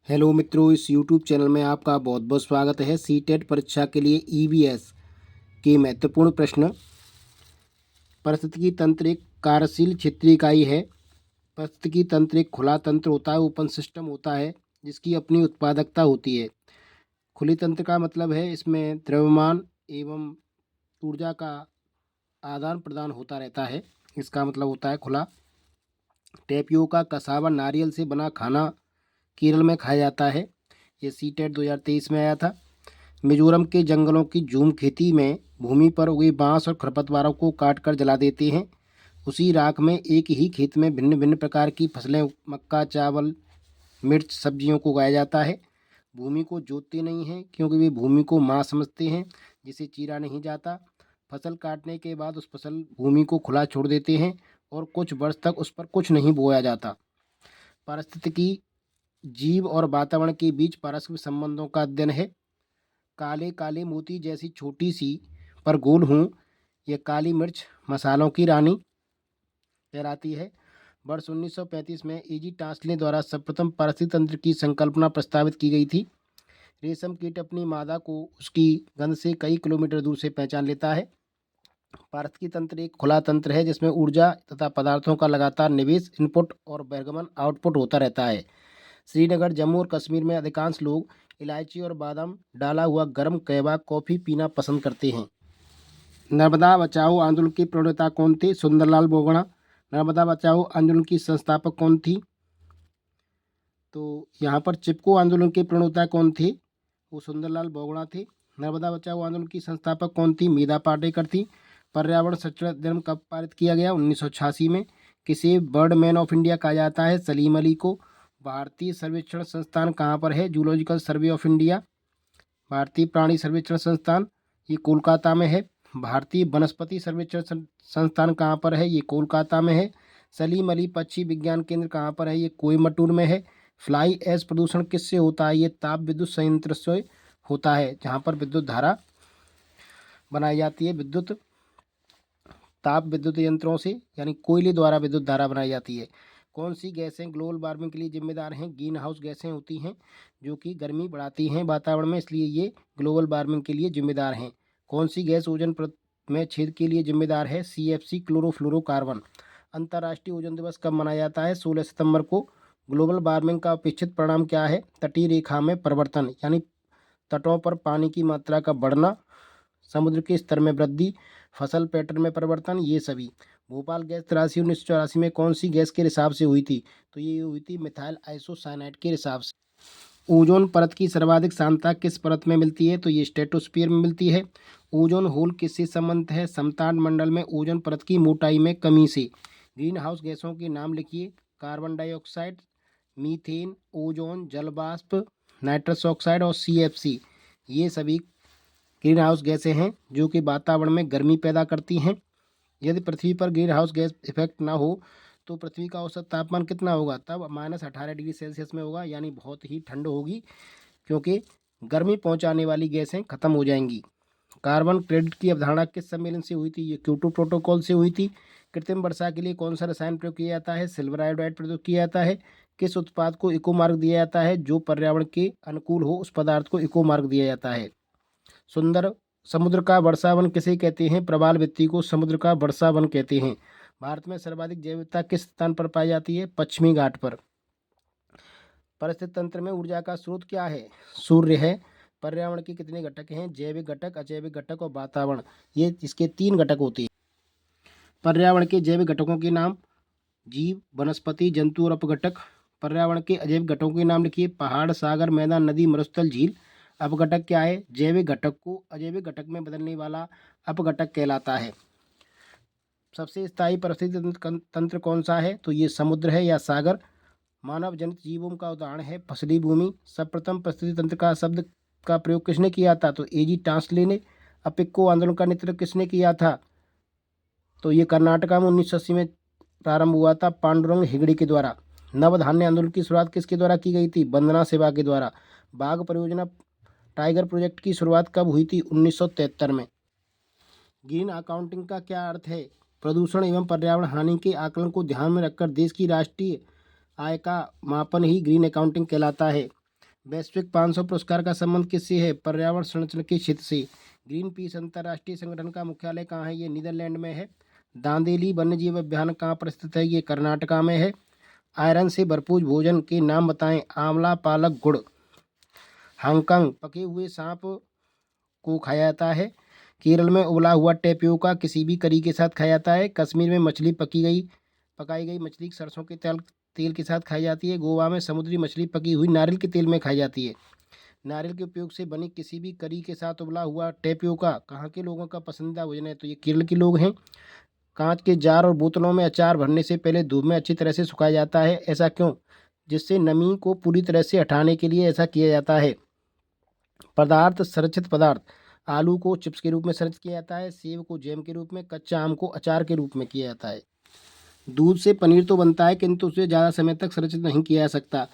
Hello मित्रों, इस YouTube channel में आपका बहुत बहुत स्वागत है। सीटेट परीक्षा के लिए ईवीएस के महत्वपूर्ण प्रश्न। पारिस्थितिकी तंत्र एक कार्यशील क्षेत्रीय इकाई है। पारिस्थितिकी तंत्र एक खुला तंत्र होता है, ओपन सिस्टम होता है, जिसकी अपनी उत्पादकता होती है। खुली तंत्र का मतलब है इसमें द्रव्यमान एवं ऊर्जा का आदान प्रदान होता रहता है, इसका मतलब होता है खुला। टेपियोका कसावा नारियल से बना खाना केरल में खाया जाता है। ये सीटेट 2023 में आया था। मिजोरम के जंगलों की झूम खेती में भूमि पर उगे बांस और खरपतवारों को काट कर जला देते हैं। उसी राख में एक ही खेत में भिन्न भिन्न प्रकार की फसलें, मक्का, चावल, मिर्च, सब्जियों को उगाया जाता है। भूमि को जोतते नहीं हैं क्योंकि वे भूमि को माँ समझते हैं, जिसे चीरा नहीं जाता। फसल काटने के बाद उस फसल भूमि को खुला छोड़ देते हैं और कुछ वर्ष तक उस पर कुछ नहीं बोया जाता। पारिस्थितिकी जीव और वातावरण के बीच पारस्परिक संबंधों का अध्ययन है। काले काले मोती जैसी छोटी सी पर गोल हूँ, यह काली मिर्च मसालों की रानी कहलाती है। वर्ष 1935 में एजी टांसले द्वारा सर्वप्रथम पारिस्थितिक तंत्र की संकल्पना प्रस्तावित की गई थी। रेशम कीट अपनी मादा को उसकी गंध से कई किलोमीटर दूर से पहचान लेता है। पारिस्थितिकी तंत्र एक खुला तंत्र है जिसमें ऊर्जा तथा पदार्थों का लगातार निवेश इनपुट और बहिर्गमन आउटपुट होता रहता है। श्रीनगर, जम्मू और कश्मीर में अधिकांश लोग इलायची और बादाम डाला हुआ गर्म कहवा कॉफ़ी पीना पसंद करते हैं। नर्मदा बचाओ आंदोलन के प्रणेता कौन थे? सुंदरलाल बोगड़ा। नर्मदा बचाओ आंदोलन की संस्थापक कौन थी? तो यहाँ पर चिपको आंदोलन के प्रणेता कौन थे? वो सुंदरलाल बोगड़ा थे। नर्मदा बचाओ आंदोलन की संस्थापक कौन थी? मेधा पाटेकर थी। पर्यावरण संरक्षण अधिनियम कब पारित किया गया? 1986 में। किसे बर्ड मैन ऑफ इंडिया कहा जाता है? सलीम अली को। भारतीय सर्वेक्षण संस्थान कहाँ पर है? Zoological survey of India. भारतीय प्राणी सर्वेक्षण संस्थान ये कोलकाता में है। भारतीय वनस्पति सर्वेक्षण संस्थान कहाँ पर है? ये कोलकाता में है। सलीम अली पक्षी विज्ञान केंद्र कहाँ पर है? ये कोयम्बटूर में है। फ्लाई ऐश प्रदूषण किससे होता है? ये ताप विद्युत संयंत्र से होता है, जहाँ पर विद्युत धारा बनाई जाती है। ताप विद्युत यंत्रों से, यानी कोयले द्वारा विद्युत धारा बनाई जाती है। कौन सी गैसें ग्लोबल वार्मिंग के लिए जिम्मेदार हैं? ग्रीन हाउस गैसें होती हैं जो कि गर्मी बढ़ाती हैं वातावरण में, इसलिए ये ग्लोबल वार्मिंग के लिए जिम्मेदार हैं। कौन सी गैस ओजोन परत में छेद के लिए जिम्मेदार है? CFC, chlorofluorocarbon. अंतर्राष्ट्रीय ओजोन दिवस कब मनाया जाता है? 16 सितंबर को। ग्लोबल वार्मिंग का अपेक्षित परिणाम क्या है? तटीय रेखा में परिवर्तन, यानी तटों पर पानी की मात्रा का बढ़ना, समुद्र के स्तर में वृद्धि, फसल पैटर्न में परिवर्तन, ये सभी। भोपाल गैस त्रासदी 1984 में कौन सी गैस के रिसाव से हुई थी? तो ये हुई थी मिथाइल आइसोसाइनाइड के रिसाव से। ओजोन परत की सर्वाधिक सांद्रता किस परत में मिलती है? तो ये स्ट्रेटोस्फीयर में मिलती है। ओजोन होल किससे संबंधित है? समताप मंडल में ओजोन परत की मोटाई में कमी से। ग्रीन हाउस गैसों के नाम लिखिए। कार्बन डाइऑक्साइड, मीथेन, ओजोन, जलवाष्प, नाइट्रस ऑक्साइड और सीएफसी, ये सभी ग्रीन हाउस गैसें हैं जो कि वातावरण में गर्मी पैदा करती हैं। यदि पृथ्वी पर ग्रीन हाउस गैस इफेक्ट ना हो तो पृथ्वी का औसत तापमान कितना होगा? तब -18 डिग्री सेल्सियस में होगा, यानी बहुत ही ठंड होगी, क्योंकि गर्मी पहुंचाने वाली गैसें खत्म हो जाएंगी। कार्बन क्रेडिट की अवधारणा किस सम्मेलन से हुई थी? ये क्योटो प्रोटोकॉल से हुई थी। कृत्रिम वर्षा के लिए कौन सा रसायन प्रयोग किया जाता है? सिल्वर आयोडाइड प्रयोग किया जाता है। किस उत्पाद को इको मार्क दिया जाता है? जो पर्यावरण के अनुकूल हो उस पदार्थ को इको मार्क दिया जाता है। सुंदर समुद्र का वर्षावन किसे कहते हैं? प्रवाल भित्ति को समुद्र का वर्षावन कहते हैं। भारत में सर्वाधिक जैव विविधता किस स्थान पर पाई जाती है? पश्चिमी घाट पर। परिस्थिति तंत्र में ऊर्जा का स्रोत क्या है? सूर्य है। पर्यावरण के कितने घटक हैं? जैविक घटक, अजैविक घटक और वातावरण, ये इसके 3 घटक होते हैं। पर्यावरण के जैविक घटकों के नाम: जीव, वनस्पति, जंतु और अपघटक। पर्यावरण के अजैविक घटकों के नाम लिखिए। पहाड़, सागर, मैदान, नदी, मरुस्थल, झील। अपघटक क्या है? जैविक घटक को अजैविक घटक में बदलने वाला अपघटक कहलाता है। सबसे स्थायी परिस्थिति तंत्र कौन सा है? तो ये समुद्र है या सागर। मानव जनित जीवों का उदाहरण है फसली भूमि। सर्वप्रथम परिस्थिति तंत्र का शब्द का प्रयोग किसने किया था? तो एजी टांसले ने। अपिक्को आंदोलन का नेतृत्व किसने किया था? तो ये कर्नाटका में 1980 में प्रारंभ हुआ था, पांडुरंग हेगड़े के द्वारा। नवधान्य आंदोलन की शुरुआत किसके द्वारा की गई थी? वंदना सेवा के द्वारा। बाघ परियोजना टाइगर प्रोजेक्ट की शुरुआत कब हुई थी? 1973 में। ग्रीन अकाउंटिंग का क्या अर्थ है? प्रदूषण एवं पर्यावरण हानि के आकलन को ध्यान में रखकर देश की राष्ट्रीय आय का मापन ही ग्रीन अकाउंटिंग कहलाता है। वैश्विक 500 पुरस्कार का संबंध किससे है? पर्यावरण संरक्षण के क्षेत्र से। ग्रीन पीस अंतर्राष्ट्रीय संगठन का मुख्यालय कहाँ है? ये नीदरलैंड में है। दांदेली वन्यजीव अभ्यारण्य कहाँ पर स्थित है? ये कर्नाटका में है। आयरन से भरपूर भोजन के नाम बताएं। आंवला, पालक, गुड़। हांगकांग पके हुए सांप को खाया जाता है। केरल में उबला हुआ टेपियोका किसी भी करी के साथ खाया जाता है। कश्मीर में मछली पकाई गई मछली सरसों के तेल के साथ खाई जाती है। गोवा में समुद्री मछली पकी हुई नारियल के तेल में खाई जाती है। नारियल के उपयोग से बनी किसी भी करी के साथ उबला हुआ टेपियोका कहाँ के लोगों का पसंदीदा भोजन है? तो ये केरल के लोग हैं। कांच के जार और बोतलों में अचार भरने से पहले धूप में अच्छी तरह से सुखाया जाता है, ऐसा क्यों? जिससे नमी को पूरी तरह से हटाने के लिए ऐसा किया जाता है। पदार्थ, संरक्षित पदार्थ। आलू को चिप्स के रूप में संरक्षित किया जाता है। सेब को जैम के रूप में, कच्चा आम को अचार के रूप में किया जाता है। दूध से पनीर तो बनता है किंतु उसे ज़्यादा समय तक संरक्षित नहीं किया जा सकता।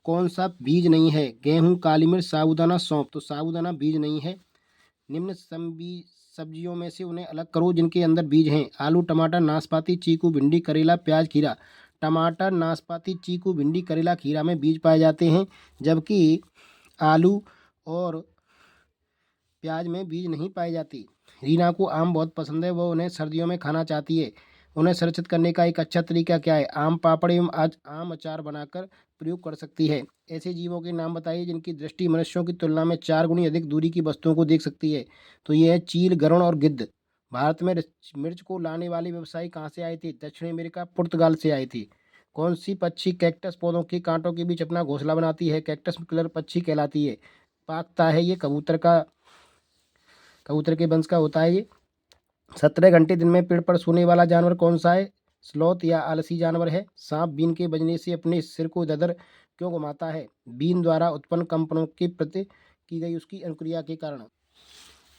कौन सा बीज नहीं है? गेहूँ, काली मिर्च, साबूदाना, सौंफ। तो साबूदाना बीज नहीं है। निम्न सब्जियों में से उन्हें अलग करो जिनके अंदर बीज हैं। आलू, टमाटर, नाशपाती, चीकू, भिंडी, करेला, प्याज, खीरा। टमाटर, नाशपाती, चीकू, भिंडी, करेला, खीरा में बीज पाए जाते हैं, जबकि आलू और प्याज में बीज नहीं पाए जाती। रीना को आम बहुत पसंद है, वह उन्हें सर्दियों में खाना चाहती है। उन्हें संरक्षित करने का एक अच्छा तरीका क्या है? आम पापड़ एवं आज आम अचार बनाकर प्रयोग कर सकती है। ऐसे जीवों के नाम बताइए जिनकी दृष्टि मनुष्यों की तुलना में 4 गुनी अधिक दूरी की वस्तुओं को देख सकती है। तो ये है चील, गरुड़ और गिद्ध। भारत में मिर्च को लाने वाले व्यवसायी कहाँ से आए थे? दक्षिण अमेरिका, पुर्तगाल से आए थे। कौन सी पक्षी कैक्टस पौधों के कांटों के बीच अपना घोंसला बनाती है? कैक्टस कलर पक्षी कहलाती है। पाकता है ये कबूतर के वंश का होता है ये। 17 घंटे दिन में पेड़ पर सोने वाला जानवर कौन सा है? स्लॉथ या आलसी जानवर है। सांप बीन के बजने से अपने सिर को ददर क्यों घुमाता है? बीन द्वारा उत्पन्न कंपनों के प्रति की गई उसकी अनुक्रिया के कारण।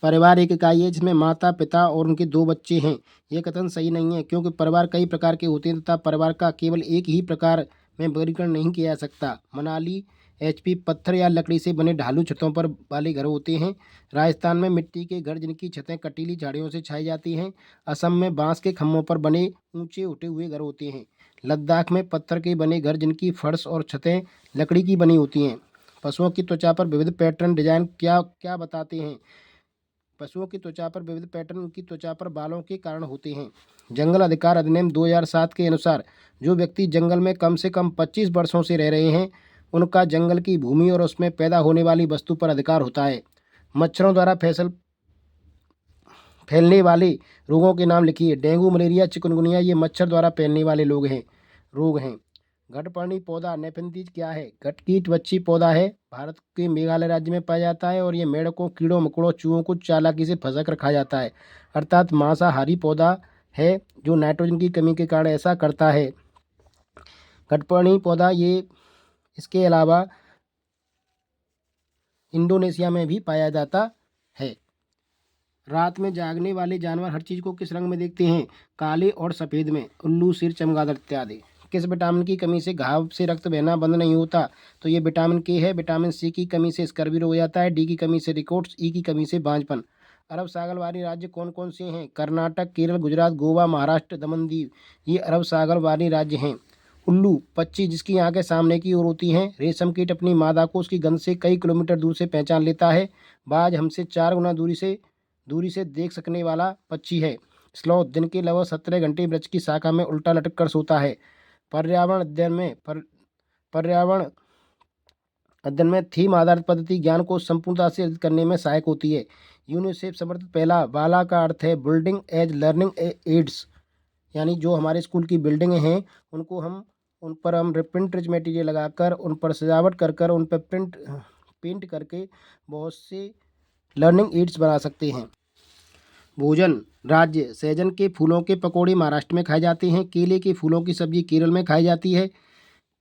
परिवार एक इकाई है जिसमें माता, पिता और उनके 2 बच्चे हैं। यह कथन सही नहीं है क्योंकि परिवार कई प्रकार के होते हैं तथा परिवार का केवल एक ही प्रकार में वर्गीकरण नहीं किया जा सकता। मनाली एचपी पत्थर या लकड़ी से बने ढालू छतों पर वाले घर होते हैं। राजस्थान में मिट्टी के घर जिनकी छतें कटीली झाड़ियों से छाई जाती हैं। असम में बांस के खम्भों पर बने ऊंचे उठे हुए घर होते हैं। लद्दाख में पत्थर के बने घर जिनकी फर्श और छतें लकड़ी की बनी होती हैं। पशुओं की त्वचा पर विविध पैटर्न डिजाइन क्या क्या बताते हैं? पशुओं की त्वचा पर विविध पैटर्न उनकी त्वचा पर बालों के कारण होते हैं। जंगल अधिकार अधिनियम 2007 के अनुसार जो व्यक्ति जंगल में कम से कम 25 वर्षों से रह रहे हैं उनका जंगल की भूमि और उसमें पैदा होने वाली वस्तु पर अधिकार होता है। मच्छरों द्वारा फैलने वाले रोगों के नाम लिखिए। डेंगू, मलेरिया, चिकनगुनिया ये मच्छर द्वारा फैलने वाले रोग हैं। घटपर्णी पौधा नेफेंथीज क्या है? घटकीटवच्छी पौधा है। भारत के मेघालय राज्य में पाया जाता है और ये मेंढकों, कीड़ों मकोड़ों, चूहों को चालाकी से फंसा कर खाया जाता है, अर्थात मांसाहारी पौधा है जो नाइट्रोजन की कमी के कारण ऐसा करता है। घटपर्णी पौधा ये इसके अलावा इंडोनेशिया में भी पाया जाता है। रात में जागने वाले जानवर हर चीज को किस रंग में देखते हैं? काले और सफेद में। उल्लू, शेर, चमगादड़ इत्यादि। किस विटामिन की कमी से घाव से रक्त बहना बंद नहीं होता? तो ये विटामिन के है। विटामिन सी की कमी से स्कर्वी रोग हो जाता है। डी की कमी से रिकोट्स, ई की कमी से बांझपन। अरब सागर वाली राज्य कौन कौन से हैं? कर्नाटक, केरल, गुजरात, गोवा, महाराष्ट्र, दमन, दीव ये अरब सागर वाली राज्य हैं। उल्लू पक्षी जिसकी आंखें सामने की ओर होती हैं। रेशम कीट अपनी मादा को उसकी गंध से कई किलोमीटर दूर से पहचान लेता है। बाज हमसे 4 गुना दूरी से देख सकने वाला पक्षी है। स्लॉथ दिन के लगभग 17 घंटे वृक्ष की शाखा में उल्टा लटक कर सोता है। पर्यावरण अध्ययन में थीम आधारित पद्धति ज्ञान को संपूर्णता से अर्जित करने में सहायक होती है। यूनिसेफ समर्थित पहला वाला का अर्थ है बिल्डिंग एज लर्निंग एड्स, यानी जो हमारे स्कूल की बिल्डिंगें हैं उन पर हम प्रिंट रिच मटेरियल लगाकर उन पर सजावट कर उन पर पेंट करके बहुत से लर्निंग एड्स बना सकते हैं। भोजन राज्य सहजन के फूलों के पकौड़े महाराष्ट्र में खाए जाते हैं। केले के फूलों की सब्जी केरल में खाई जाती है।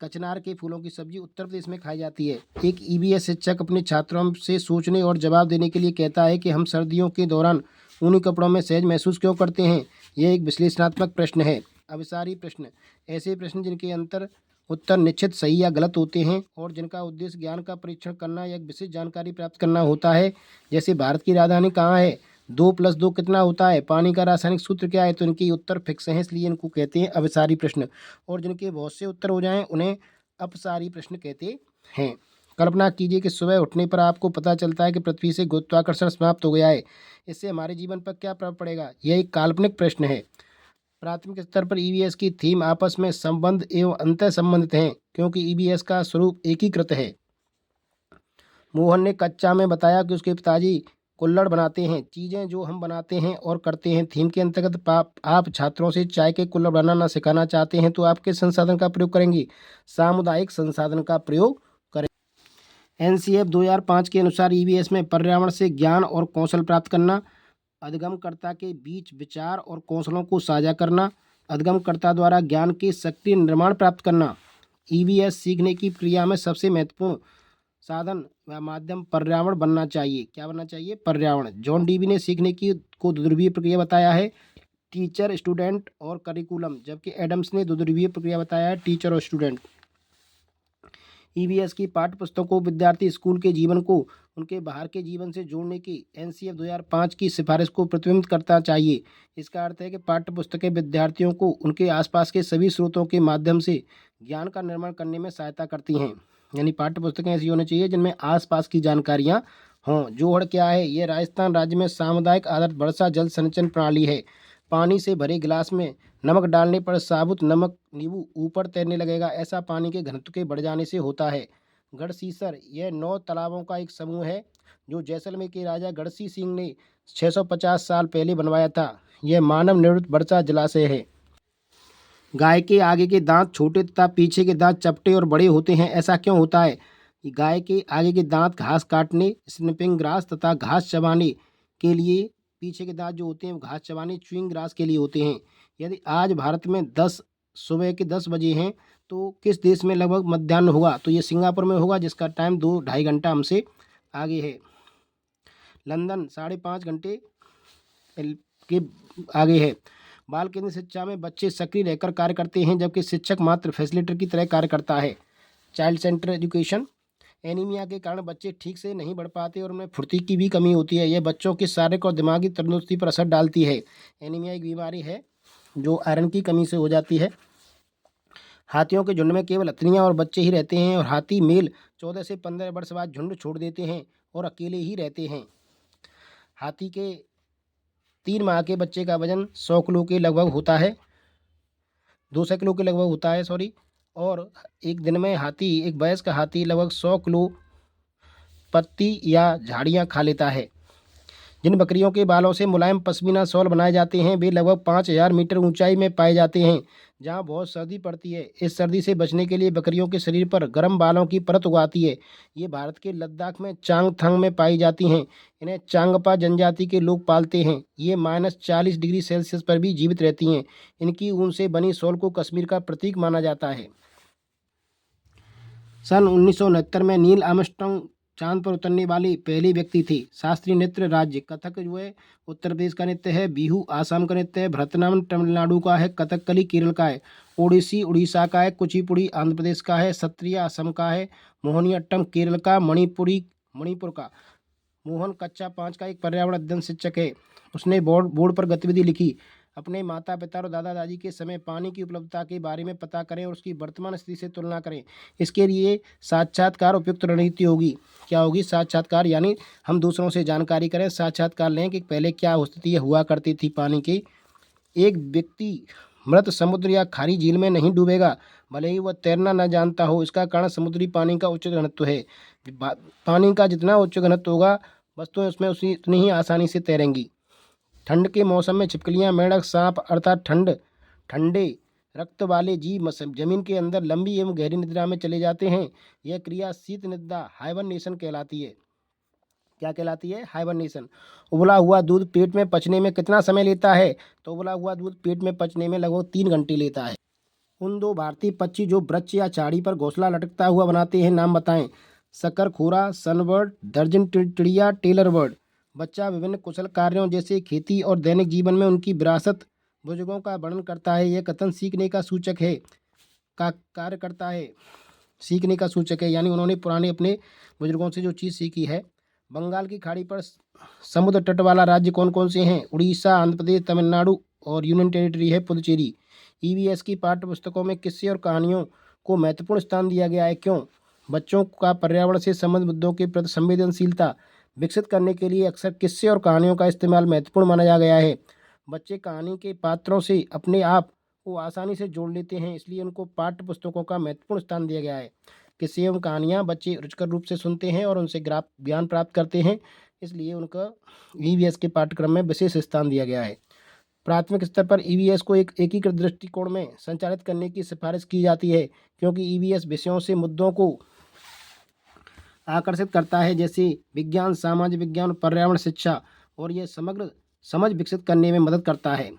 कचनार के फूलों की सब्जी उत्तर प्रदेश में खाई जाती है। एक ईवीएस शिक्षक अपने छात्रों से सोचने और जवाब देने के लिए कहता है कि हम सर्दियों के दौरान ऊनी कपड़ों में सहज महसूस क्यों करते हैं? यह एक विश्लेषणात्मक प्रश्न है। अभिसारी प्रश्न ऐसे प्रश्न जिनके उत्तर निश्चित सही या गलत होते हैं और जिनका उद्देश्य ज्ञान का परीक्षण करना या एक विशेष जानकारी प्राप्त करना होता है। जैसे भारत की राजधानी कहाँ है? 2+2 कितना होता है? पानी का रासायनिक सूत्र क्या है? तो इनके उत्तर फिक्स हैं, इसलिए इनको कहते हैं अभिसारी प्रश्न। और जिनके बहुत से उत्तर हो जाएं उन्हें अपसारी प्रश्न कहते हैं। कल्पना कीजिए कि सुबह उठने पर आपको पता चलता है कि पृथ्वी से गुरुत्वाकर्षण समाप्त हो गया है। इससे हमारे जीवन पर क्या प्रभाव पड़ेगा? यह एक काल्पनिक प्रश्न है। प्राथमिक स्तर पर ईवीएस की थीम आपस में संबंध एवं अंतर संबंधित हैं, क्योंकि ईवीएस का स्वरूप एकीकृत है। मोहन ने कक्षा में बताया कि उसके पिताजी कुल्हड़ बनाते हैं। चीज़ें जो हम बनाते हैं और करते हैं थीम के अंतर्गत आप छात्रों से चाय के कुल्हड़ बनाना सिखाना चाहते हैं तो आप किस संसाधन का प्रयोग करेंगे? सामुदायिक संसाधन का प्रयोग करें। एनसीएफ 2005 के अनुसार ईवीएस में पर्यावरण से ज्ञान और कौशल प्राप्त करना, अधिगमकर्ता के बीच विचार और कौशलों को साझा करना, अधिगमकर्ता द्वारा ज्ञान के सक्रिय निर्माण प्राप्त करना। ईवीएस सीखने की प्रक्रिया में सबसे महत्वपूर्ण साधन व माध्यम पर्यावरण बनना चाहिए। क्या बनना चाहिए? पर्यावरण। जॉन डीवी ने सीखने की को ध्रुवीय प्रक्रिया बताया है, टीचर, स्टूडेंट और करिकुलम, जबकि एडम्स ने ध्रुवीय प्रक्रिया बताया है, टीचर और स्टूडेंट। ईवीएस की पाठ्य पुस्तकों विद्यार्थी स्कूल के जीवन को उनके बाहर के जीवन से जोड़ने की एनसीएफ 2005 की सिफारिश को प्रतिबिंबित करता चाहिए। इसका अर्थ है कि पाठ्य पुस्तकें विद्यार्थियों को उनके आसपास के सभी स्रोतों के माध्यम से ज्ञान का निर्माण करने में सहायता करती हैं। यानी पाठ्य पुस्तकें ऐसी होनी चाहिए जिनमें आसपास की जानकारियाँ हों। जोहड़ क्या है? ये राजस्थान राज्य में सामुदायिक आधारित वर्षा जल संचयन प्रणाली है। पानी से भरे गिलास में नमक डालने पर साबुत नमक नींबू ऊपर तैरने लगेगा। ऐसा पानी के घनत्व के बढ़ जाने से होता है। गढ़सीसर यह 9 तालाबों का एक समूह है जो जैसलमेर के राजा गढ़सी सिंह ने 650 साल पहले बनवाया था। यह मानव निर्मित वर्षा जलाशय है। गाय के आगे के दांत छोटे तथा पीछे के दांत चपटे और बड़े होते हैं। ऐसा क्यों होता है? गाय के आगे के दांत घास काटने, स्निपिंग ग्रास तथा घास चबाने के लिए, पीछे के दांत जो होते हैं वो घास चबाने, च्यूइंग ग्रास के लिए होते हैं। यदि आज भारत में सुबह के 10 बजे हैं तो किस देश में लगभग मध्याह्न होगा? तो ये सिंगापुर में होगा, जिसका टाइम 2-2.5 घंटा हमसे आगे है। लंदन 5.5 घंटे के आगे है। बाल केंद्र शिक्षा में बच्चे सक्रिय रहकर कार्य करते हैं, जबकि शिक्षक मात्र फैसिलिटेटर की तरह कार्य करता है। Child centre education. एनीमिया के कारण बच्चे ठीक से नहीं बढ़ पाते और उनमें फुर्ती की भी कमी होती है। यह बच्चों की शारीरिक और दिमागी तंदुरुस्ती पर असर डालती है। एनीमिया एक बीमारी है जो आयरन की कमी से हो जाती है। हाथियों के झुंड में केवल हथनियाँ और बच्चे ही रहते हैं और हाथी मेल 14 से 15 वर्ष बाद झुंड छोड़ देते हैं और अकेले ही रहते हैं। हाथी के 3 माह के बच्चे का वजन 100 किलो के लगभग होता है, 200 किलो के लगभग होता है, सॉरी। और एक दिन में एक वयस्क हाथी लगभग 100 किलो पत्ती या झाड़ियाँ खा लेता है। जिन बकरियों के बालों से मुलायम पश्मीना शॉल बनाए जाते हैं वे लगभग 5000 मीटर ऊंचाई में पाए जाते हैं, जहां बहुत सर्दी पड़ती है। इस सर्दी से बचने के लिए बकरियों के शरीर पर गर्म बालों की परत उगाती है। ये भारत के लद्दाख में चांगथंग में पाई जाती हैं। इन्हें चांगपा जनजाति के लोग पालते हैं। ये -40 डिग्री सेल्सियस पर भी जीवित रहती हैं। इनकी ऊन से बनी शॉल को कश्मीर का प्रतीक माना जाता है। सन 1969 में नील आर्मस्ट्रांग चांद पर उतरने वाली पहली व्यक्ति थी। शास्त्रीय नृत्य राज्य कथक जो है उत्तर प्रदेश का नृत्य है, बिहू आसाम का नृत्य है, भरतनाट्यम तमिलनाडु का है, कथकली केरल का है, ओडिसी उड़ीसा का है, कुचिपुड़ी आंध्र प्रदेश का है, सत्रिया असम का है, मोहिनीअट्टम केरल का, मणिपुर का। मोहन कक्षा 5 का एक पर्यावरण अध्ययन शिक्षक है। उसने बोर्ड पर गतिविधि लिखी। अपने माता पिता और दादा दादी के समय पानी की उपलब्धता के बारे में पता करें और उसकी वर्तमान स्थिति से तुलना करें। इसके लिए साक्षात्कार उपयुक्त रणनीति होगी। क्या होगी? साक्षात्कार, यानी हम दूसरों से जानकारी करें, साक्षात्कार लें कि पहले क्या स्थिति हुआ करती थी पानी की। एक व्यक्ति मृत समुद्र या खारी झील में नहीं डूबेगा भले ही वह तैरना न जानता हो। इसका कारण समुद्री पानी का उच्च घनत्व है। पानी का जितना उच्च घनत्व होगा वस्तुएं उसमें उतनी ही आसानी से तैरेंगी। ठंड के मौसम में छिपकलियां, मेंढक, सांप अर्थात ठंडे रक्त वाले जीव जमीन के अंदर लंबी एवं गहरी निद्रा में चले जाते हैं। यह क्रिया शीत निद्रा हाइबरनेशन कहलाती है। क्या कहलाती है? हाइबरनेशन। उबला हुआ दूध पेट में पचने में कितना समय लेता है? तो उबला हुआ दूध पेट में पचने में लगभग 3 घंटे लेता है। उन 2 भारतीय पक्षी जो वृक्ष या झाड़ी पर घोंसला लटकता हुआ बनाते हैं, नाम बताएं। शकरखोरा, सनबर्ड, दर्जन टिड़िया, टेलर बर्ड। बच्चा विभिन्न कुशल कार्यों जैसे खेती और दैनिक जीवन में उनकी विरासत बुजुर्गों का वर्णन करता है। यह कथन सीखने का सूचक है, का कार्य करता है। सीखने का सूचक है, यानी उन्होंने पुराने अपने बुजुर्गों से जो चीज़ सीखी है। बंगाल की खाड़ी पर समुद्र तट वाला राज्य कौन कौन से हैं? उड़ीसा, आंध्र प्रदेश, तमिलनाडु और यूनियन टेरिटरी है पुदुचेरी। ईवीएस की पाठ्य पुस्तकों में किस्से और कहानियों को महत्वपूर्ण स्थान दिया गया है, क्यों? बच्चों का पर्यावरण से संबंधित मुद्दों के प्रति संवेदनशीलता विकसित करने के लिए अक्सर किस्से और कहानियों का इस्तेमाल महत्वपूर्ण माना गया है। बच्चे कहानी के पात्रों से अपने आप को आसानी से जोड़ लेते हैं, इसलिए उनको पाठ्य पुस्तकों का महत्वपूर्ण स्थान दिया गया है। किस्से एवं कहानियाँ बच्चे रुचिकर रूप से सुनते हैं और उनसे ज्ञान प्राप्त करते हैं, इसलिए उनका ईवीएस के पाठ्यक्रम में विशेष स्थान दिया गया है। प्राथमिक स्तर पर ईवीएस को एक एकीकृत दृष्टिकोण में संचालित करने की सिफारिश की जाती है, क्योंकि ईवीएस विषयों से मुद्दों को आकर्षित करता है, जैसे विज्ञान, सामाजिक विज्ञान, पर्यावरण शिक्षा, और यह समग्र समझ विकसित करने में मदद करता है।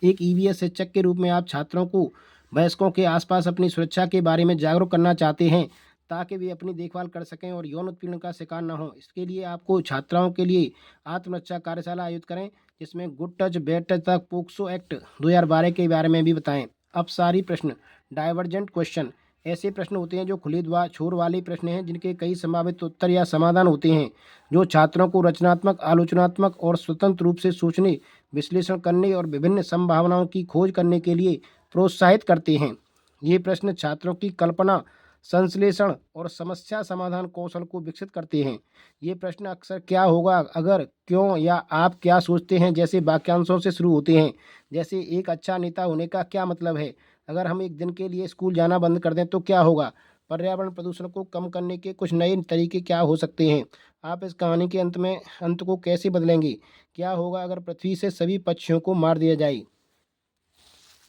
एक ईवीएस शिक्षक के रूप में आप छात्रों को वयस्कों के आसपास अपनी सुरक्षा के बारे में जागरूक करना चाहते हैं, ताकि वे अपनी देखभाल कर सकें और यौन उत्पीड़न का शिकार न हो। इसके लिए आपको छात्राओं के लिए आत्मरक्षा कार्यशाला आयोजित करें, जिसमें गुड टच, बैड टच तक पोक्सो एक्ट 2012 के बारे में भी बताएं। अब सारी प्रश्न डाइवर्जेंट क्वेश्चन ऐसे प्रश्न होते हैं जो खुले छोर वाले प्रश्न हैं, जिनके कई संभावित उत्तर या समाधान होते हैं, जो छात्रों को रचनात्मक, आलोचनात्मक और स्वतंत्र रूप से सोचने, विश्लेषण करने और विभिन्न संभावनाओं की खोज करने के लिए प्रोत्साहित करते हैं। ये प्रश्न छात्रों की कल्पना, संश्लेषण और समस्या समाधान कौशल को विकसित करते हैं। ये प्रश्न अक्सर क्या होगा, अगर, क्यों या आप क्या सोचते हैं जैसे वाक्यांशों से शुरू होते हैं, जैसे एक अच्छा नेता होने का क्या मतलब है, अगर हम एक दिन के लिए स्कूल जाना बंद कर दें तो क्या होगा, पर्यावरण प्रदूषण को कम करने के कुछ नए तरीके क्या हो सकते हैं, आप इस कहानी के अंत को कैसे बदलेंगे, क्या होगा अगर पृथ्वी से सभी पक्षियों को मार दिया जाए।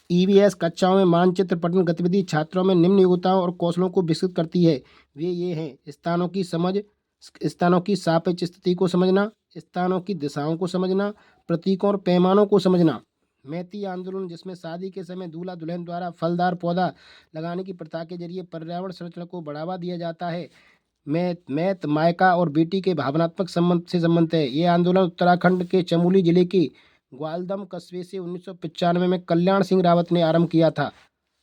ईवीएस कक्षाओं में मानचित्र पठन गतिविधि छात्रों में निम्न योग्यताओं और कौशलों को विकसित करती है। वे ये हैं: स्थानों की समझ, स्थानों की सापेक्ष स्थिति को समझना, स्थानों की दिशाओं को समझना, प्रतीकों और पैमानों को समझना। मैती आंदोलन, जिसमें शादी के समय दूल्हा दुल्हन द्वारा फलदार पौधा लगाने की प्रथा के जरिए पर्यावरण संरक्षण को बढ़ावा दिया जाता है। मैत मायका और बेटी के भावनात्मक संबंध से संबंधित है। ये आंदोलन उत्तराखंड के चमोली जिले के ग्वालदम कस्बे से 1995 में कल्याण सिंह रावत ने आरंभ किया था।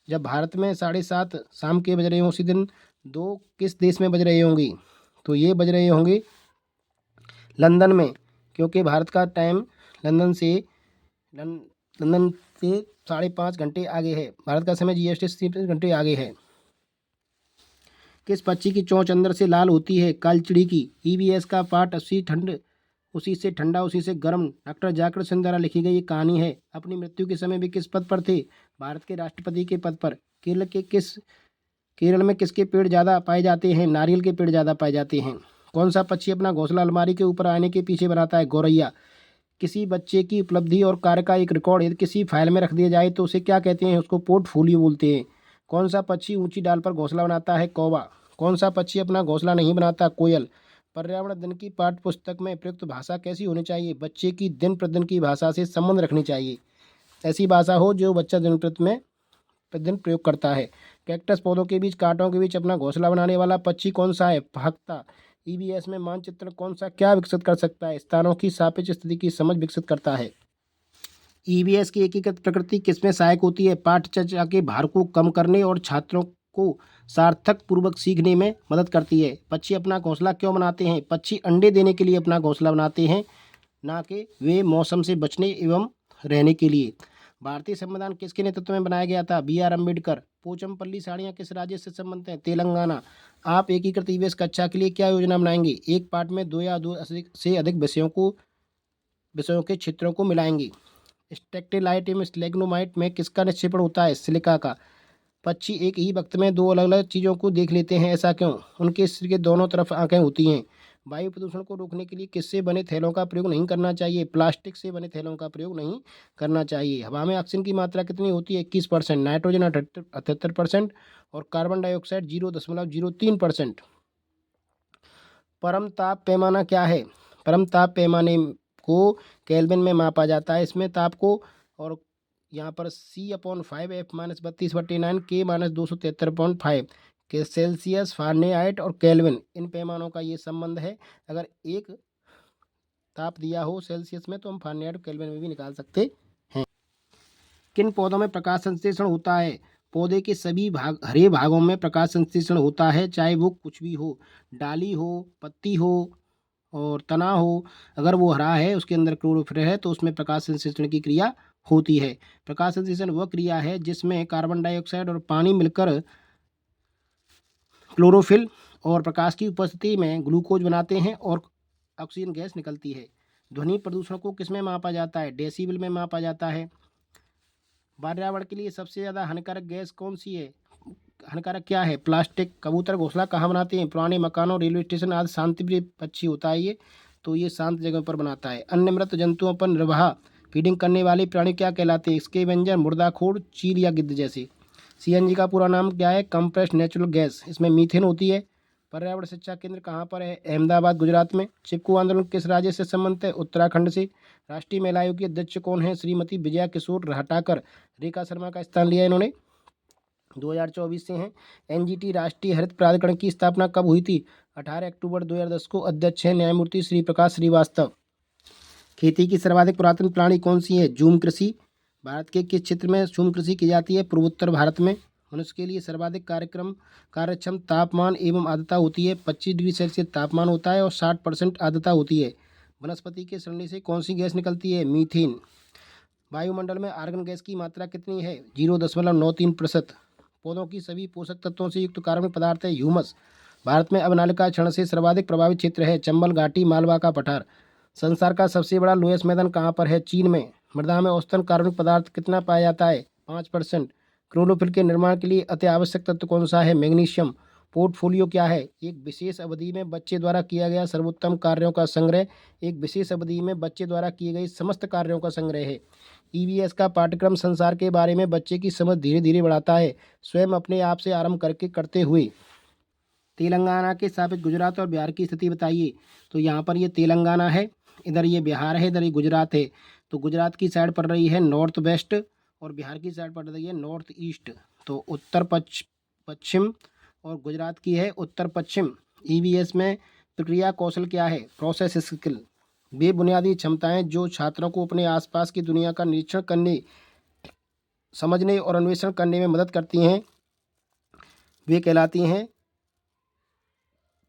जब भारत में 7:30 शाम के बज रहे हों, उसी दिन दो किस देश में बज रहे होंगे, तो ये बज रहे होंगे लंदन में, क्योंकि भारत का टाइम लंदन से 5.5 घंटे आगे है। भारत का समय जीएसटी 3 घंटे आगे है। किस पक्षी की चोंच अंदर से लाल होती है? कालचिड़ी की। ईवीएस का पाठ उसी से ठंडा उसी से गर्म डॉक्टर जाकिर हुसैन द्वारा लिखी गई एक कहानी है। अपनी मृत्यु के समय वे किस पद पर थे? भारत के राष्ट्रपति के पद पर। केरल में किसके पेड़ ज़्यादा पाए जाते हैं? नारियल के पेड़ ज़्यादा पाए जाते हैं। कौन सा पक्षी अपना घोंसला अलमारी के ऊपर आने के पीछे बनाता है? गौरैया। किसी बच्चे की उपलब्धि और कार्य का एक रिकॉर्ड यदि किसी फाइल में रख दिया जाए तो उसे क्या कहते हैं? उसको पोर्टफोलियो बोलते हैं। कौन सा पक्षी ऊंची डाल पर घोंसला बनाता है? कौवा। कौन सा पक्षी अपना घोंसला नहीं बनाता? कोयल। पर्यावरण दिन की पाठ्य पुस्तक में प्रयुक्त भाषा कैसी होनी चाहिए? बच्चे की दिन प्रतिदिन की भाषा से संबंध रखनी चाहिए। ऐसी भाषा हो जो बच्चा दिन प्रतिदिन प्रयोग करता है। कैक्टस पौधों के बीच, कांटों के बीच अपना घोंसला बनाने वाला पक्षी कौन सा है? फहकता। ईवीएस में मानचित्र कौन सा क्या विकसित कर सकता है? स्थानों की सापेक्ष स्थिति की समझ विकसित करता है। ईवीएस की एकीकृत प्रकृति किसमें सहायक होती है? पाठ्य चर्चा के भार को कम करने और छात्रों को सार्थक पूर्वक सीखने में मदद करती है। पक्षी अपना घोंसला क्यों बनाते हैं? पक्षी अंडे देने के लिए अपना घोंसला बनाते हैं, ना कि वे मौसम से बचने एवं रहने के लिए। भारतीय संविधान किसके नेतृत्व में बनाया गया था? B are Ambedkar. पोचमपल्ली साड़ियाँ किस राज्य से संबंधित हैं? तेलंगाना। आप एकीकृत ईवीएस कक्षा के लिए क्या योजना बनाएंगे? एक पाठ में 2 या 2 से अधिक विषयों के क्षेत्रों को मिलाएंगे। स्टेक्टेलाइट एवं स्लेग्नोमाइट में किसका निक्षेपण होता है? सिलिका का। पक्षी एक ही वक्त में 2 अलग अलग चीज़ों को देख लेते हैं, ऐसा क्यों? उनके सिर के दोनों तरफ आंखें होती हैं। वायु प्रदूषण को रोकने के लिए किससे बने थैलों का प्रयोग नहीं करना चाहिए? प्लास्टिक से बने थैलों का प्रयोग नहीं करना चाहिए। हवा में ऑक्सीजन की मात्रा कितनी होती है? 21%, नाइट्रोजन 78% और कार्बन डाइऑक्साइड 0.03%। परम ताप पैमाना क्या है? परम ताप पैमाने को केल्विन में मापा जाता है। इसमें ताप को, और यहाँ पर C/5 F-32/9 K-273.5 के सेल्सियस, फारेनहाइट और केल्विन, इन पैमानों का ये संबंध है। अगर एक ताप दिया हो सेल्सियस में तो हम फारेनहाइट और केल्विन में भी निकाल सकते हैं। किन पौधों में प्रकाश संश्लेषण होता है? पौधे के सभी हरे भागों में प्रकाश संश्लेषण होता है, चाहे वो कुछ भी हो, डाली हो, पत्ती हो और तना हो। अगर वो हरा है, उसके अंदर क्लोरोफिल है, तो उसमें प्रकाश संश्लेषण की क्रिया होती है। प्रकाश संश्लेषण वह क्रिया है जिसमें कार्बन डाइऑक्साइड और पानी मिलकर क्लोरोफिल और प्रकाश की उपस्थिति में ग्लूकोज बनाते हैं और ऑक्सीजन गैस निकलती है। ध्वनि प्रदूषण को किस में मापा जाता है? डेसिबल में मापा जाता है। पर्यावरण के लिए सबसे ज़्यादा हानिकारक गैस कौन सी है? हानिकारक क्या है? प्लास्टिक। कबूतर घोंसला कहाँ बनाते हैं? पुराने मकानों, रेलवे स्टेशन आदि शांतिप्रिय पक्षी होता है ये, तो ये शांत जगह पर बनाता है। अन्य मृत जंतुओं पर निर्वाह फीडिंग करने वाले प्राणी क्या कहलाते हैं? स्कैवेंजर, मुर्दाखोर, चील या गिद्ध जैसे। सीएनजी का पूरा नाम क्या है? Compressed natural gas. इसमें मीथेन होती है। पर्यावरण शिक्षा केंद्र कहाँ पर है? अहमदाबाद, गुजरात में। चिपकू आंदोलन किस राज्य से संबंधित है? उत्तराखंड से। राष्ट्रीय महिला आयोग की अध्यक्ष कौन है? श्रीमती विजया किशोर हटाकर रेखा शर्मा का स्थान लिया इन्होंने। 2024 से हैं। एनजीटी राष्ट्रीय हरित प्राधिकरण की स्थापना कब हुई थी? 18 अक्टूबर 2010 को। अध्यक्ष हैं न्यायमूर्ति श्री प्रकाश श्रीवास्तव। खेती की सर्वाधिक पुरातन प्रणाली कौन सी है? झूम कृषि। भारत के किस क्षेत्र में झूम कृषि की जाती है? पूर्वोत्तर भारत में। मनुष्य के लिए सर्वाधिक कार्यक्षम तापमान एवं आर्द्रता होती है। 25 डिग्री सेल्सियस तापमान होता है और 60% आर्द्रता होती है। वनस्पति के सड़ने से कौन सी गैस निकलती है? मीथेन। वायुमंडल में आर्गन गैस की मात्रा कितनी है? 0.93%। पौधों की सभी पोषक तत्वों से युक्त कार्बनिक पदार्थ है ह्यूमस। भारत में अवनालिका क्षरण से सर्वाधिक प्रभावित क्षेत्र है चंबल घाटी, मालवा का पठार। संसार का सबसे बड़ा लोएस्ट मैदान कहाँ पर है? चीन में। मृदा में औसतन कार्बनिक पदार्थ कितना पाया जाता है? 5%। क्लोरोफिल के निर्माण के लिए अति आवश्यक तत्व कौन सा है? मैग्नीशियम। पोर्टफोलियो क्या है? एक विशेष अवधि में बच्चे द्वारा किया गया सर्वोत्तम कार्यों का संग्रह। एक विशेष अवधि में बच्चे द्वारा किए गए समस्त कार्यों का संग्रह है। ईवीएस का पाठ्यक्रम संसार के बारे में बच्चे की समझ धीरे धीरे बढ़ाता है, स्वयं अपने आप से आरंभ करते हुए। तेलंगाना के सापेक्ष गुजरात और बिहार की स्थिति बताइए। तो यहाँ पर ये तेलंगाना है, इधर ये बिहार है, इधर ये गुजरात है। तो गुजरात की साइड पड़ रही है नॉर्थ वेस्ट और बिहार की साइड पड़ रही है नॉर्थ ईस्ट। तो उत्तर पश्चिम और गुजरात की है उत्तर पश्चिम। ईवीएस में प्रक्रिया कौशल क्या है? Process skill. वे बुनियादी क्षमताएं जो छात्रों को अपने आसपास की दुनिया का निरीक्षण करने, समझने और अन्वेषण करने में मदद करती हैं, वे कहलाती हैं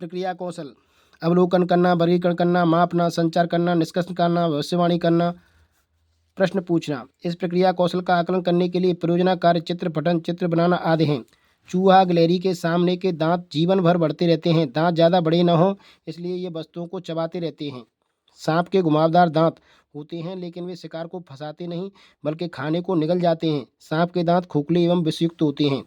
प्रक्रिया कौशल। अवलोकन करना, वर्गीकरण करना, मापना, संचार करना, निष्कर्ष करना, भविष्यवाणी करना, प्रश्न पूछना। इस प्रक्रिया कौशल का आकलन करने के लिए परियोजना कार्य, चित्र पठन, चित्र बनाना आदि हैं। चूहा गिलहरी के सामने के दांत जीवन भर बढ़ते रहते हैं। दांत ज़्यादा बड़े न हों इसलिए ये वस्तुओं को चबाते रहते हैं। सांप के घुमावदार दांत होते हैं लेकिन वे शिकार को फंसाते नहीं बल्कि खाने को निगल जाते हैं। सांप के दांत खोखले एवं विषयुक्त होते हैं।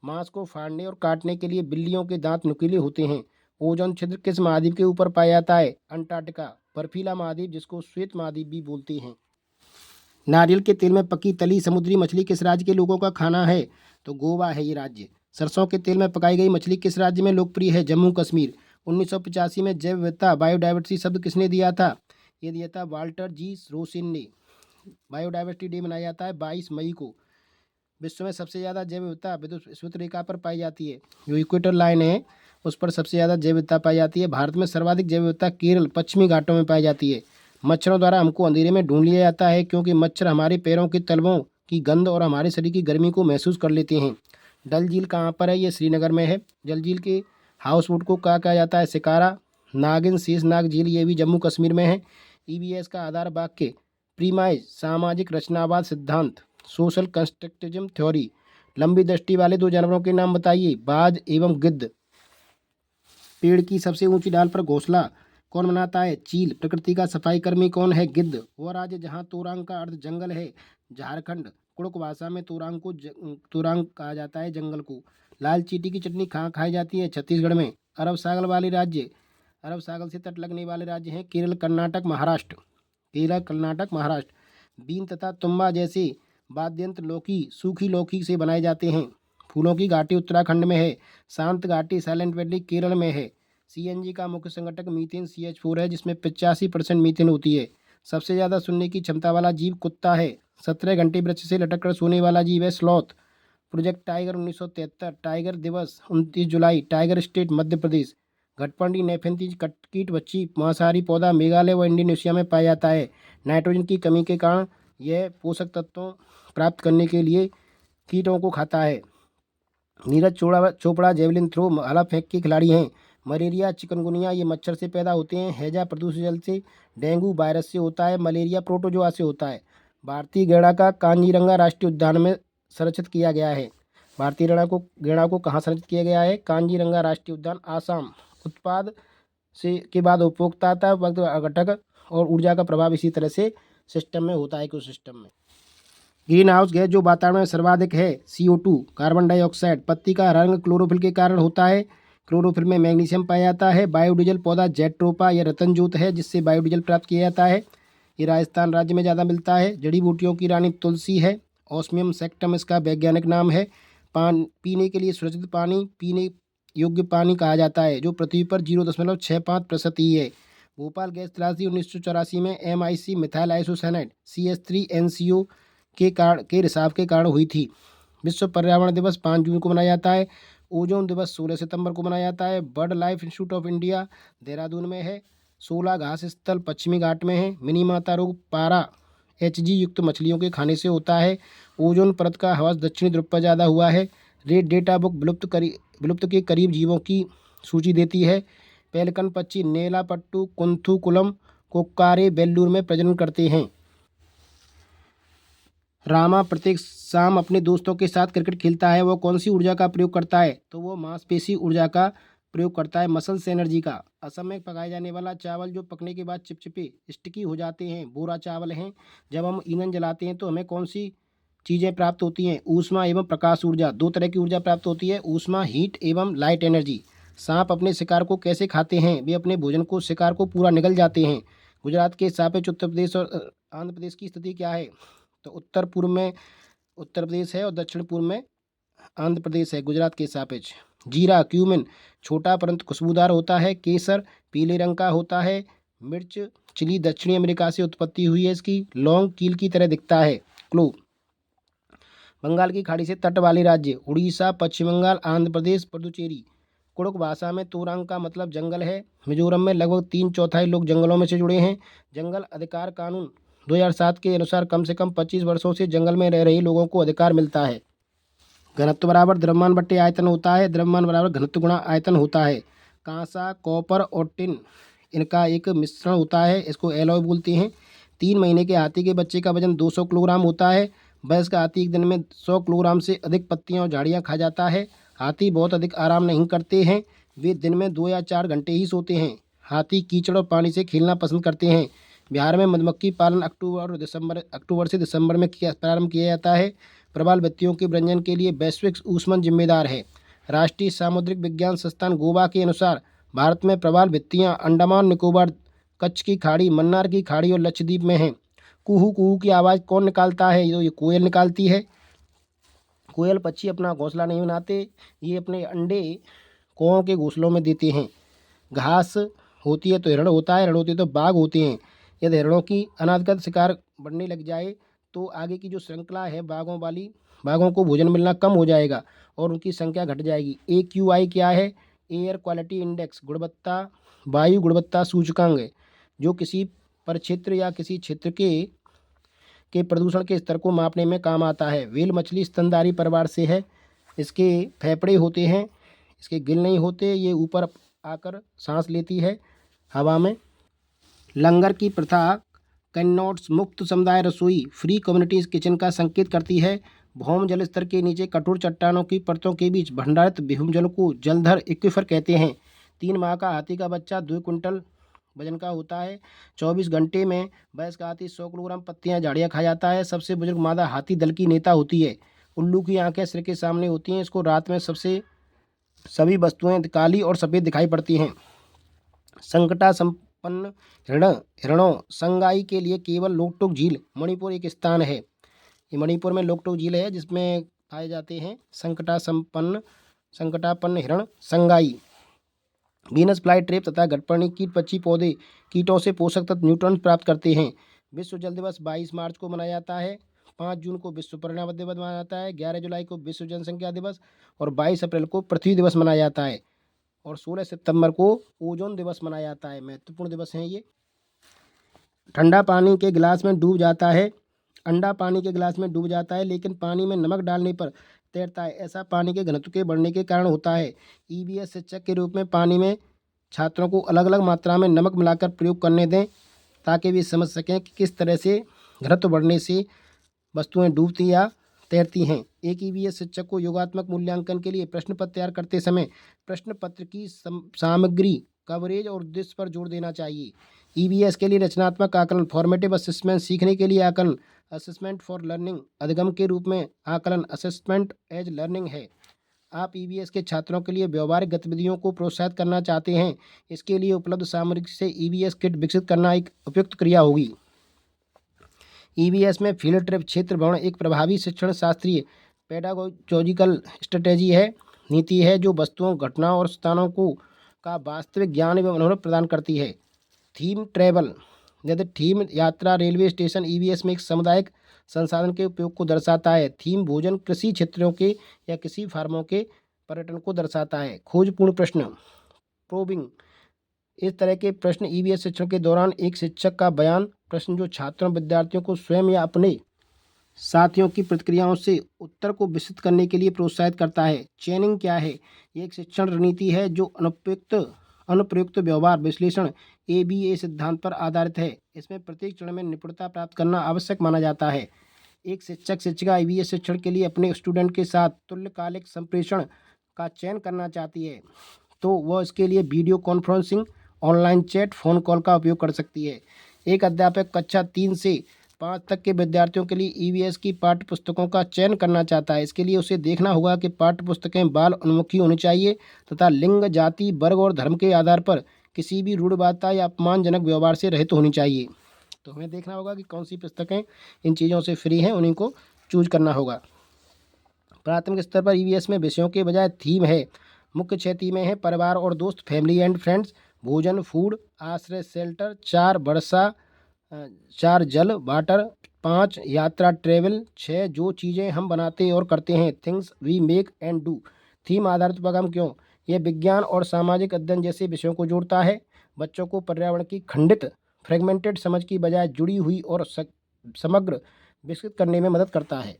मांस को फाड़ने और काटने के लिए बिल्लियों के दांत नुकीले होते हैं। ओजोन छिद्र किस महाद्वीप के ऊपर पाया जाता है? अंटार्कटिका। बर्फीला महाद्वीप जिसको श्वेत महाद्वीप भी बोलते हैं। नारियल के तेल में पकी तली समुद्री मछली किस राज्य के लोगों का खाना है? तो गोवा है ये राज्य। सरसों के तेल में पकाई गई मछली किस राज्य में लोकप्रिय है? जम्मू कश्मीर। 1985 में जैव विविधता बायोडाइवर्सिटी शब्द किसने दिया था? ये दिया था वाल्टर जी रोसिन ने। बायोडाइवर्सिटी डे मनाया जाता है 22 मई को। विश्व में सबसे ज़्यादा जैव विविधता विषुवत रेखा पर पाई जाती है। जो इक्वेटर लाइन है उस पर सबसे ज़्यादा जैव विविधता पाई जाती है। भारत में सर्वाधिक जैव विविधता केरल पश्चिमी घाटों में पाई जाती है। मच्छरों द्वारा हमको अंधेरे में ढूंढ लिया जाता है क्योंकि मच्छर हमारे पैरों के तलवों की गंध और हमारे शरीर की गर्मी को महसूस कर लेते हैं। डल झील कहाँ पर है? ये श्रीनगर में है। जल झील के हाउस बोट को क्या कहा जाता है? शिकारा। नागिन शेषनाग झील ये भी जम्मू कश्मीर में है। ईवीएस का आधार वाक्य प्रीमाइज सामाजिक रचनावाद सिद्धांत, सोशल कंस्ट्रक्टिविज्म थ्योरी। लंबी दृष्टि वाले दो जानवरों के नाम बताइए। बाज एवं गिद्ध। पेड़ की सबसे ऊंची डाल पर घोंसला कौन बनाता है? चील। प्रकृति का सफाई कर्मी कौन है? गिद्ध। वह राज्य जहाँ तोरांग का अर्थ जंगल है, झारखंड। कुड़क भाषा में तोरांग कहा जाता है जंगल को। लाल चींटी की चटनी कहाँ खाई जाती है? छत्तीसगढ़ में। अरब सागर से तट लगने वाले राज्य हैं केरल, कर्नाटक, महाराष्ट्र। बीन तथा तुम्बा जैसे वाद्ययंत्र सूखी लौकी से बनाए जाते हैं। फूलों की घाटी उत्तराखंड में है। शांत घाटी साइलेंट वैली केरल में है। सीएनजी का मुख्य संगठक मीथेन CH4 है जिसमें 85% मीथेन होती है। सबसे ज़्यादा सुनने की क्षमता वाला जीव कुत्ता है। 17 घंटे वृक्ष से लटक कर सोने वाला जीव है स्लॉथ। Project tiger 1973। टाइगर दिवस 29 जुलाई। Tiger state Madhya Pradesh. घटपंडी नेफेंथीज कीट बच्ची मांसाहारी पौधा मेघालय व इंडोनेशिया में पाया जाता है। नाइट्रोजन की कमी के कारण यह पोषक तत्वों प्राप्त करने के लिए कीटों को खाता है। नीरज चोपड़ा जेवलिन थ्रो भाला फेंक के खिलाड़ी हैं। मलेरिया चिकनगुनिया ये मच्छर से पैदा होते हैं। हैजा प्रदूषित जल से। डेंगू वायरस से होता है। मलेरिया प्रोटोजोआ से होता है। भारतीय गैंडा का कांजीरंगा राष्ट्रीय उद्यान में संरक्षित किया गया है। भारतीय गैंडा को कहाँ संरक्षित किया गया है? कांजीरंगा राष्ट्रीय उद्यान, आसाम। उत्पाद से के बाद उपभोक्ता वक्त घटक और ऊर्जा का प्रभाव इसी तरह से सिस्टम में होता है, इकोसिस्टम में। ग्रीन हाउस गैस जो वातावरण में सर्वाधिक है, CO2 कार्बन डाइऑक्साइड। पत्ती का रंग क्लोरोफिल के कारण होता है। क्लोरोफिल में मैग्नीशियम पाया जाता है। बायोडीजल पौधा जेट्रोपा या रतनजोत है जिससे बायोडीजल प्राप्त किया जाता है। ये राजस्थान राज्य में ज़्यादा मिलता है। जड़ी बूटियों की रानी तुलसी है। ऑस्मियम सेक्टम इसका वैज्ञानिक नाम है। पीने के लिए सुरक्षित पानी, पीने योग्य पानी कहा जाता है, जो पृथ्वी पर 0.65% ही है। भोपाल गैस त्रासदी 1984 में MIC मिथाइल आइसोसाइनाइड CH3NCO के रिसाव के कारण हुई थी। विश्व पर्यावरण दिवस 5 जून को मनाया जाता है। ओजोन दिवस 16 सितंबर को मनाया जाता है। Bird life institute of India Dehradun में है। 16 घास स्थल पश्चिमी घाट में है। मिनी माता रोग पारा HG युक्त मछलियों के खाने से होता है। ओजोन परत का ह्रास दक्षिणी ध्रुव पर ज़्यादा हुआ है। रेड डेटा बुक विलुप्त के करीब जीवों की सूची देती है। पेलिकन पक्षी नेलापट्टू कुंथुकुलम कोक्कारे बेल्लूर में प्रजनन करते हैं। रामा प्रत्येक शाम अपने दोस्तों के साथ क्रिकेट खेलता है। वो कौन सी ऊर्जा का प्रयोग करता है? तो वो मांसपेशी ऊर्जा का प्रयोग करता है, मसल्स एनर्जी का। असम में पकाए जाने वाला चावल जो पकने के बाद चिपचिपे स्टिकी हो जाते हैं, बोरा चावल हैं। जब हम ईंधन जलाते हैं तो हमें कौन सी चीज़ें प्राप्त होती हैं? ऊष्मा एवं प्रकाश ऊर्जा। दो तरह की ऊर्जा प्राप्त होती है, ऊष्मा हीट एवं लाइट एनर्जी। सांप अपने शिकार को कैसे खाते हैं? वे अपने भोजन को शिकार को पूरा निगल जाते हैं। गुजरात के सापेक्ष उत्तर प्रदेश और आंध्र प्रदेश की स्थिति क्या है? तो उत्तर पूर्व में उत्तर प्रदेश है और दक्षिण पूर्व में आंध्र प्रदेश है गुजरात के सापेक्ष। जीरा क्यूमिन छोटा परंतु खुशबूदार होता है। केसर पीले रंग का होता है। मिर्च चिली दक्षिणी अमेरिका से उत्पत्ति हुई है इसकी। लौंग कील की तरह दिखता है। क्लोव बंगाल की खाड़ी से तट वाले राज्य, उड़ीसा, पश्चिम बंगाल, आंध्र प्रदेश, पुडुचेरी। कुड़ुक भाषा में तोरंग का मतलब जंगल है। मिजोरम में लगभग 3/4 लोग जंगलों में से जुड़े हैं। जंगल अधिकार कानून 2007 के अनुसार कम से कम 25 वर्षों से जंगल में रह रहे लोगों को अधिकार मिलता है। घनत्व बराबर द्रव्यमान बट्टे आयतन होता है। द्रव्यमान बराबर घनत्व गुणा आयतन होता है। कांसा, कॉपर और टिन इनका एक मिश्रण होता है, इसको एलॉय बोलते हैं। 3 महीने के हाथी के बच्चे का वजन 200 किलोग्राम होता है। वयस्क हाथी एक दिन में 100 किलोग्राम से अधिक पत्तियां और झाड़ियां खा जाता है। हाथी बहुत अधिक आराम नहीं करते हैं, वे दिन में 2 या 4 घंटे ही सोते हैं। हाथी कीचड़ और पानी से खेलना पसंद करते हैं। बिहार में मधुमक्खी पालन अक्टूबर से दिसंबर में प्रारंभ किया जाता है। प्रवाल भित्तियों के वृंजन के लिए वैश्विक ऊष्मन जिम्मेदार है। राष्ट्रीय सामुद्रिक विज्ञान संस्थान गोवा के अनुसार भारत में प्रवाल भित्तियाँ अंडमान निकोबार, कच्छ की खाड़ी, मन्नार की खाड़ी और लक्षद्वीप में हैं। कुहू कुहू की आवाज़ कौन निकालता है? ये कोयल निकालती है। कोयल पक्षी अपना घोंसला नहीं बनाते, ये अपने अंडे कौओं के घोंसलों में देते हैं। घास होती है तो हिरण होता है, हिरण होती है तो बाघ होते हैं। यदि हिरणों की अनाधिकृत शिकार बढ़ने लग जाए तो आगे की जो श्रृंखला है बाघों को भोजन मिलना कम हो जाएगा और उनकी संख्या घट जाएगी। AQI क्या है? एयर क्वालिटी इंडेक्स, वायु गुणवत्ता सूचकांक है, जो किसी परिक्षेत्र या किसी क्षेत्र के प्रदूषण के स्तर को मापने में काम आता है। व्हेल मछली स्तनधारी परिवार से है। इसके फेफड़े होते हैं, इसके गिल नहीं होते, ये ऊपर आकर सांस लेती है हवा में। लंगर की प्रथा कैनॉट्स मुक्त समुदाय रसोई फ्री कम्युनिटीज किचन का संकेत करती है। भौम जल स्तर के नीचे कठोर चट्टानों की परतों के बीच भंडारित भूजल को जलधर एक्वीफर कहते हैं। 3 माह का हाथी का बच्चा 2 क्विंटल वजन का होता है। 24 घंटे में वयस्क हाथी 100 किलोग्राम पत्तियां झाड़ियाँ खा जाता है। सबसे बुजुर्ग मादा हाथी दल की नेता होती है। उल्लू की आंखें सिर के सामने होती हैं, इसको रात में सभी वस्तुएं काली और सफ़ेद दिखाई पड़ती हैं। संकटा संपन्न हिरणों संगाई के लिए केवल लोकटोक झील मणिपुर एक स्थान है। ये मणिपुर में लोकटोक झील है जिसमें पाए जाते हैं संकटापन्न हिरण संगाई। वीनस फ्लाई ट्रैप तथा घटपर्णी कीट पक्षी पौधे कीटों से पोषक तत्व न्यूट्रॉन प्राप्त करते हैं। विश्व जल दिवस 22 मार्च को मनाया जाता है। 5 जून को विश्व पर्यावरण दिवस मनाया जाता है। 11 जुलाई को विश्व जनसंख्या दिवस और 22 अप्रैल को पृथ्वी दिवस मनाया जाता है और 16 सितंबर को ओजोन दिवस मनाया जाता है। महत्वपूर्ण दिवस हैं ये। ठंडा पानी के गिलास में डूब जाता है। अंडा पानी के गिलास में डूब जाता है लेकिन पानी में नमक डालने पर तैरता है। ऐसा पानी के घनत्व के बढ़ने के कारण होता है। EVS शिक्षक के रूप में पानी में छात्रों को अलग अलग मात्रा में नमक मिलाकर प्रयोग करने दें ताकि वे समझ सकें कि किस तरह से घनत्व बढ़ने से वस्तुएं डूबती या तैरती हैं। एक ईवीएस शिक्षक को योगात्मक मूल्यांकन के लिए प्रश्न पत्र तैयार करते समय प्रश्न पत्र की सामग्री, कवरेज और उद्देश्य पर जोर देना चाहिए। ईवीएस के लिए रचनात्मक आकलन, फॉर्मेटिव असेसमेंट, सीखने के लिए आकलन, असेसमेंट फॉर लर्निंग, अधिगम के रूप में आकलन, असेसमेंट एज लर्निंग है। आप ईवीएस के छात्रों के लिए व्यवहारिक गतिविधियों को प्रोत्साहित करना चाहते हैं, इसके लिए उपलब्ध सामग्री से ईवीएस किट विकसित करना एक उपयुक्त क्रिया होगी। ईवीएस में फील्ड ट्रिप, क्षेत्र भ्रमण एक प्रभावी शिक्षण शास्त्रीय पेडागोजिकल स्ट्रेटेजी है, नीति है जो वस्तुओं, घटनाओं और स्थानों का वास्तविक ज्ञान एवं अनुभव प्रदान करती है। थीम ट्रैवल, यदि थीम यात्रा, रेलवे स्टेशन, ईवीएस में एक सामुदायिक संसाधन के उपयोग को दर्शाता है। थीम भोजन, कृषि क्षेत्रों के या किसी फार्मों के पर्यटन को दर्शाता है। खोजपूर्ण प्रश्न, प्रोबिंग, इस तरह के प्रश्न ईवीएस शिक्षण के दौरान एक शिक्षक का बयान प्रश्न जो छात्रों, विद्यार्थियों को स्वयं या अपने साथियों की प्रतिक्रियाओं से उत्तर को विस्तृत करने के लिए प्रोत्साहित करता है। चेनिंग क्या है? ये एक शिक्षण रणनीति है जो अनुप्रयुक्त व्यवहार विश्लेषण ABA सिद्धांत पर आधारित है। इसमें प्रत्येक चरण में निपुणता प्राप्त करना आवश्यक माना जाता है। एक शिक्षक शिक्षिका ईवीएस शिक्षण के लिए अपने स्टूडेंट के साथ तुल्यकालिक संप्रेषण का चयन करना चाहती है तो वह इसके लिए video conferencing, online chat, phone call का उपयोग कर सकती है। एक अध्यापक कक्षा 3 से 5 तक के विद्यार्थियों के लिए ईवीएस की पाठ्य पुस्तकों का चयन करना चाहता है। इसके लिए उसे देखना होगा कि पाठ्य पुस्तकें बाल उन्मुखी होनी चाहिए तथा लिंग, जाति, वर्ग और धर्म के आधार पर किसी भी रूढ़वादिता या अपमानजनक व्यवहार से रहित होनी चाहिए। तो हमें देखना होगा कि कौन सी पुस्तकें इन चीज़ों से फ्री हैं, उन्हीं को चूज करना होगा। प्राथमिक स्तर पर ईवीएस में विषयों के बजाय थीम है। मुख्य 6 थीमें हैं: परिवार और दोस्त, फैमिली एंड फ्रेंड्स, भोजन फूड, आश्रय शेल्टर, 4 वर्षा, 4 जल वाटर, 5 यात्रा ट्रेवल, 6 जो चीज़ें हम बनाते और करते हैं, things we make and do. थीम आधारित उपगम क्यों? यह विज्ञान और सामाजिक अध्ययन जैसे विषयों को जोड़ता है। बच्चों को पर्यावरण की खंडित फ्रेगमेंटेड समझ की बजाय जुड़ी हुई और समग्र विकसित करने में मदद करता है।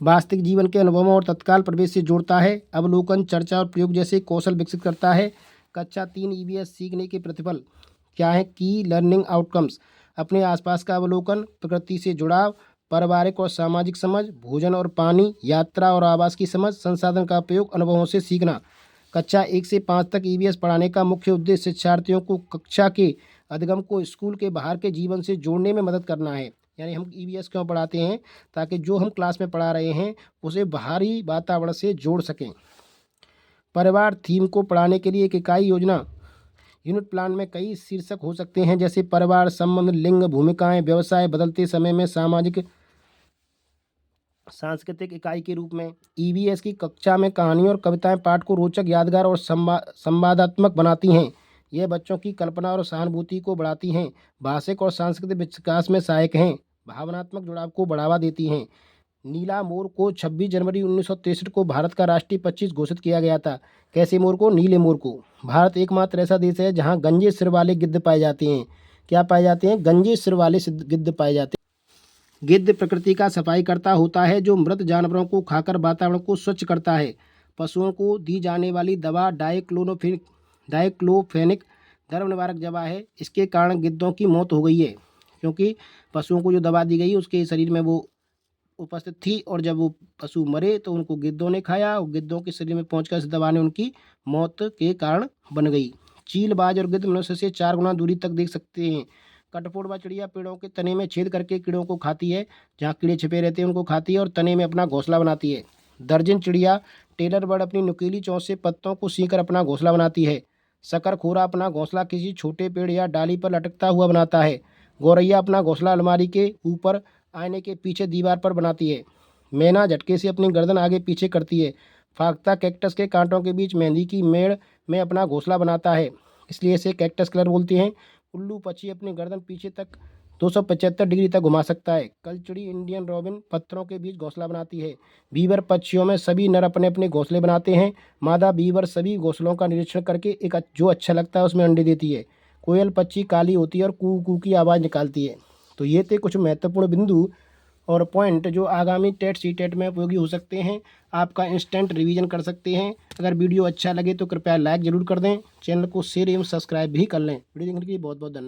वास्तविक जीवन के अनुभवों और तत्काल प्रवेश से जोड़ता है। अवलोकन, चर्चा और प्रयोग जैसे कौशल विकसित करता है। कक्षा 3 ईवीएस सीखने के प्रतिफल क्या है? की लर्निंग आउटकम्स: अपने आसपास का अवलोकन, प्रकृति से जुड़ाव, पारिवारिक और सामाजिक समझ, भोजन और पानी, यात्रा और आवास की समझ, संसाधन का उपयोग, अनुभवों से सीखना। कक्षा 1 से 5 तक ईवीएस पढ़ाने का मुख्य उद्देश्य शिक्षार्थियों को कक्षा के अधिगम को स्कूल के बाहर के जीवन से जोड़ने में मदद करना है। यानी हम ईवीएस क्यों पढ़ाते हैं? ताकि जो हम क्लास में पढ़ा रहे हैं उसे बाहरी वातावरण से जोड़ सकें। परिवार थीम को पढ़ाने के लिए एक इकाई योजना यूनिट प्लान में कई शीर्षक हो सकते हैं, जैसे परिवार, संबंध, लिंग, भूमिकाएं, व्यवसाय, बदलते समय में सामाजिक सांस्कृतिक इकाई के रूप में। ईवीएस की कक्षा में कहानियाँ और कविताएं पाठ को रोचक, यादगार और संवादात्मक बनाती हैं। यह बच्चों की कल्पना और सहानुभूति को बढ़ाती हैं, भाषिक और सांस्कृतिक विकास में सहायक हैं, भावनात्मक जुड़ाव को बढ़ावा देती हैं। नीला मोर को 26 जनवरी 1963 को भारत का राष्ट्रीय पक्षी घोषित किया गया था। कैसे मोर को? नीले मोर को। भारत एकमात्र ऐसा देश है जहाँ गंजे सिर वाले गिद्ध पाए जाते हैं। क्या पाए जाते हैं? गंजे सिर वाले गिद्ध पाए जाते हैं। गिद्ध प्रकृति का सफाईकर्ता होता है जो मृत जानवरों को खाकर वातावरण को स्वच्छ करता है। पशुओं को दी जाने वाली दवा डाइक्लोफेनिक गर्भ निवारक दवा है। इसके कारण गिद्धों की मौत हो गई है, क्योंकि पशुओं को जो दवा दी गई उसके शरीर में वो उपस्थित थी और जब वो पशु मरे तो उनको गिद्धों ने खाया और गिद्धों के शरीर में पहुंचकर इस दवा ने उनकी मौत के कारण बन गई। चीलबाज और गिद्ध मनुष्य से 4 गुना दूरी तक देख सकते हैं। कठफोड़वा चिड़िया पेड़ों के तने में छेद करके कीड़ों को खाती है। जहाँ कीड़े छिपे रहते हैं उनको खाती है और तने में अपना घोंसला बनाती है। दर्जन चिड़िया टेलर बर्ड अपनी नुकीली चोंच से पत्तों को सींकर अपना घोंसला बनाती है। शकरखोरा अपना घोंसला किसी छोटे पेड़ या डाली पर लटकता हुआ बनाता है। गौरैया अपना घोंसला अलमारी के ऊपर, आईने के पीछे, दीवार पर बनाती है। मैना झटके से अपनी गर्दन आगे पीछे करती है। फाख्ता कैक्टस के कांटों के बीच मेहंदी की मेड़ में अपना घोंसला बनाता है, इसलिए इसे कैक्टस कलर बोलते हैं। उल्लू पक्षी अपनी गर्दन पीछे तक 275 डिग्री तक घुमा सकता है। कलचुड़ी इंडियन रॉबिन पत्थरों के बीच घोंसला बनाती है। बीवर पक्षियों में सभी नर अपने अपने घोंसले बनाते हैं। मादा बीवर सभी घोंसलों का निरीक्षण करके एक जो अच्छा लगता है उसमें अंडे देती है। कोयल पक्षी काली होती है और कू कू की आवाज़ निकालती है। तो ये थे कुछ महत्वपूर्ण बिंदु और पॉइंट जो आगामी टेट सीटेट में उपयोगी हो सकते हैं। आपका इंस्टेंट रिवीजन कर सकते हैं। अगर वीडियो अच्छा लगे तो कृपया लाइक ज़रूर कर दें। चैनल को शेयर एवं सब्सक्राइब भी कर लें। वीडियो देखने के लिए बहुत बहुत धन्यवाद।